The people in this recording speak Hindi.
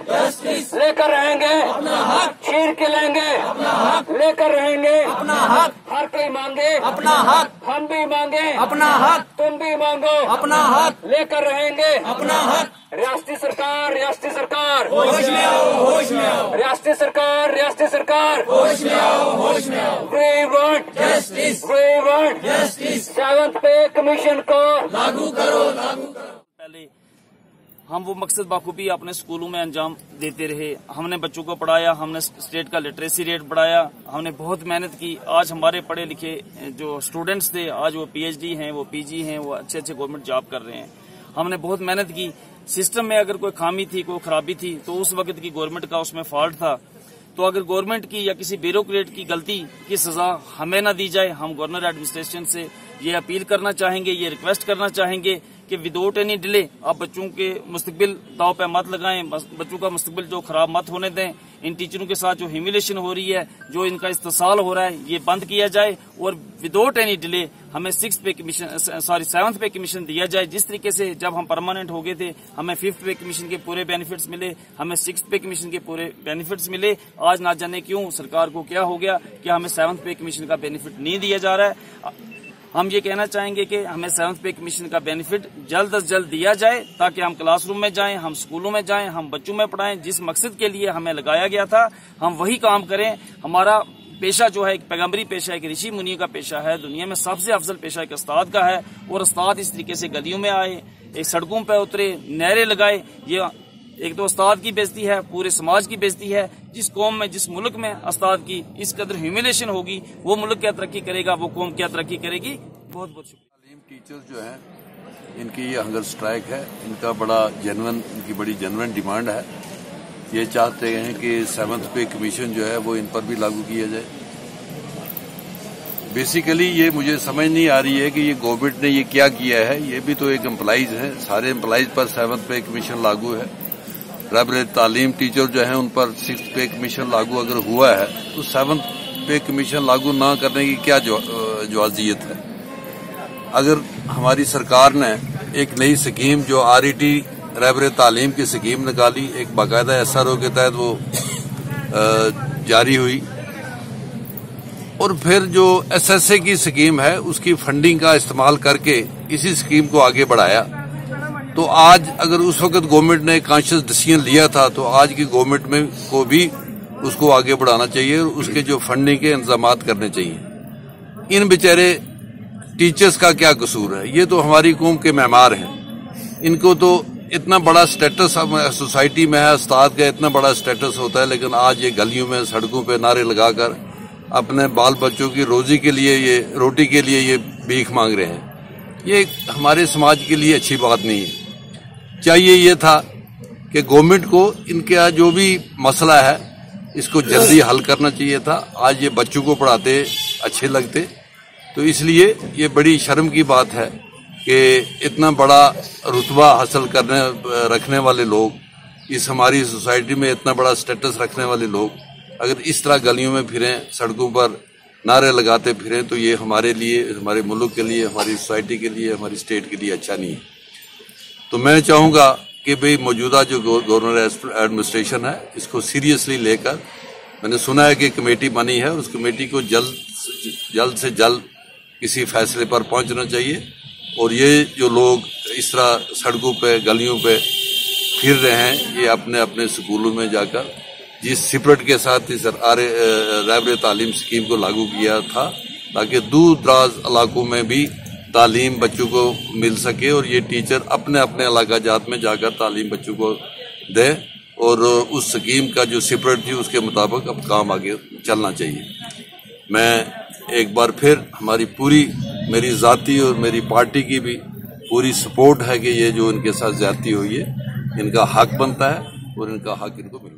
जस्टिस लेकर रहेंगे अपना हक, छीन के लेंगे अपना हक, लेकर रहेंगे अपना हक, हर कोई मांगे अपना हक, हम भी मांगे अपना हक, तुम भी मांगो अपना हक, लेकर रहेंगे अपना हक। रियासती सरकार होश में आओ, होश में आओ। रियासती सरकार होश में आओ, होश में आओ। We want justice, 7th पे कमीशन को लागू करो। पहले हम वो मकसद बाखूबी अपने स्कूलों में अंजाम देते रहे। हमने बच्चों को पढ़ाया, हमने स्टेट का लिटरेसी रेट बढ़ाया, हमने बहुत मेहनत की। आज हमारे पढ़े लिखे जो स्टूडेंट्स थे, आज वो PhD हैं, वो PG हैं, वो अच्छे गवर्नमेंट जॉब कर रहे हैं। हमने बहुत मेहनत की। सिस्टम में अगर कोई खामी थी, कोई खराबी थी, तो उस वक्त की गवर्नमेंट का उसमें फॉल्ट था। तो अगर गवर्नमेंट की या किसी ब्यूरोक्रेट की गलती की सजा हमें न दी जाए, हम गवर्नर एडमिनिस्ट्रेशन से ये अपील करना चाहेंगे, ये रिक्वेस्ट करना चाहेंगे कि विदाउट एनी डिले आप बच्चों के मुस्तकबिल दाव पे मत लगाएं, बच्चों का मुस्तकबिल जो खराब मत होने दें। इन टीचरों के साथ जो ह्यूमिलेशन हो रही है, जो इनका इस्तेसाल हो रहा है, ये बंद किया जाए और विदाउट एनी डिले हमें 7th पे कमीशन दिया जाए। जिस तरीके से जब हम परमानेंट हो गए थे हमें 5th पे कमीशन के पूरे बेनिफिट्स मिले, हमें 6th पे कमीशन के पूरे बेनिफिट्स मिले। आज ना जाने क्यों सरकार को क्या हो गया कि हमें 7th पे कमीशन का बेनिफिट नहीं दिया जा रहा है। हम ये कहना चाहेंगे कि हमें 7th पे कमीशन का बेनिफिट जल्द से जल्द दिया जाए, ताकि हम क्लासरूम में जाएं, हम स्कूलों में जाएं, हम बच्चों में पढ़ाएं। जिस मकसद के लिए हमें लगाया गया था हम वही काम करें। हमारा पेशा जो है एक पैगंबरी पेशा है, एक ऋषि मुनि का पेशा है, दुनिया में सबसे अफजल पेशा एक उस्ताद का है। और उस्ताद इस तरीके से गलियों में आए, एक सड़कों पर उतरे, नहरें लगाए, ये एक तो उस्ताद की बेइज्जती है, पूरे समाज की बेइज्जती है। जिस कौम में, जिस मुल्क में उस्ताद की इस कदर ह्यूमिलेशन होगी, वो मुल्क क्या तरक्की करेगा, वो कौम क्या तरक्की करेगी। बहुत बहुत शुक्रिया। तालीम टीचर्स जो हैं, इनकी ये हंगर स्ट्राइक है, इनका बड़ा इनकी बड़ी जेन्युइन डिमांड है। ये चाहते हैं कि 7th पे कमीशन जो है वो इन पर भी लागू किया जाए। बेसिकली ये मुझे समझ नहीं आ रही है कि ये गवर्नमेंट ने ये क्या किया है। ये भी तो एक एम्प्लॉइज है, सारे एम्प्लॉइज पर 7th पे कमीशन लागू है। रबरे तालीम टीचर जो है उन पर 6th पे कमीशन लागू अगर हुआ है, तो 7th पे कमीशन लागू ना करने की क्या जवाजियत है। अगर हमारी सरकार ने एक नई स्कीम जो RET रबरे तालीम की स्कीम निकाली, एक बाकायदा SRO के तहत वो जारी हुई, और फिर जो SSA की स्कीम है उसकी फंडिंग का इस्तेमाल करके इसी स्कीम को आगे बढ़ाया, तो आज अगर उस वक्त गवर्नमेंट ने कॉन्शियस डिसीजन लिया था, तो आज की गवर्नमेंट में को भी उसको आगे बढ़ाना चाहिए और उसके जो फंडिंग के इंतजाम करने चाहिए। इन बेचारे टीचर्स का क्या कसूर है? ये तो हमारी कौम के मेहमान हैं। इनको तो इतना बड़ा स्टेटस सोसाइटी में है, उस्ताद का इतना बड़ा स्टेटस होता है, लेकिन आज ये गलियों में, सड़कों पे नारे लगाकर अपने बाल बच्चों की रोजी के लिए, ये रोटी के लिए ये भीख मांग रहे हैं। ये हमारे समाज के लिए अच्छी बात नहीं है। चाहिए ये था कि गवर्नमेंट को इनका जो भी मसला है इसको जल्दी हल करना चाहिए था। आज ये बच्चों को पढ़ाते अच्छे लगते, तो इसलिए ये बड़ी शर्म की बात है कि इतना बड़ा रुतबा हासिल रखने वाले लोग, इस हमारी सोसाइटी में इतना बड़ा स्टेटस रखने वाले लोग अगर इस तरह गलियों में फिरें, सड़कों पर नारे लगाते फिरें, तो ये हमारे लिए, हमारे मुल्क के लिए, हमारी सोसाइटी के लिए, हमारी स्टेट के लिए अच्छा नहीं है। तो मैं चाहूँगा कि भाई मौजूदा जो गवर्नर एडमिनिस्ट्रेशन है इसको सीरियसली लेकर, मैंने सुना है कि कमेटी बनी है, उस कमेटी को जल्द से जल्द किसी फैसले पर पहुंचना चाहिए। और ये जो लोग इस तरह सड़कों पे, गलियों पे फिर रहे हैं, ये अपने अपने स्कूलों में जाकर जिस स्पिरिट के साथ इस रबरे तालीम स्कीम को लागू किया था, ताकि दूर दराज इलाकों में भी तालीम बच्चों को मिल सके और ये टीचर अपने अपने इलाका जात में जाकर तालीम बच्चों को दे, और उस स्कीम का जो स्पिरिट थी उसके मुताबिक अब काम आगे चलना चाहिए। मैं एक बार फिर हमारी पूरी, मेरी ज़ाती और मेरी पार्टी की भी पूरी सपोर्ट है कि ये जो इनके साथ ज्यादती हुई है, इनका हक बनता है और इनका हक इनको मिले।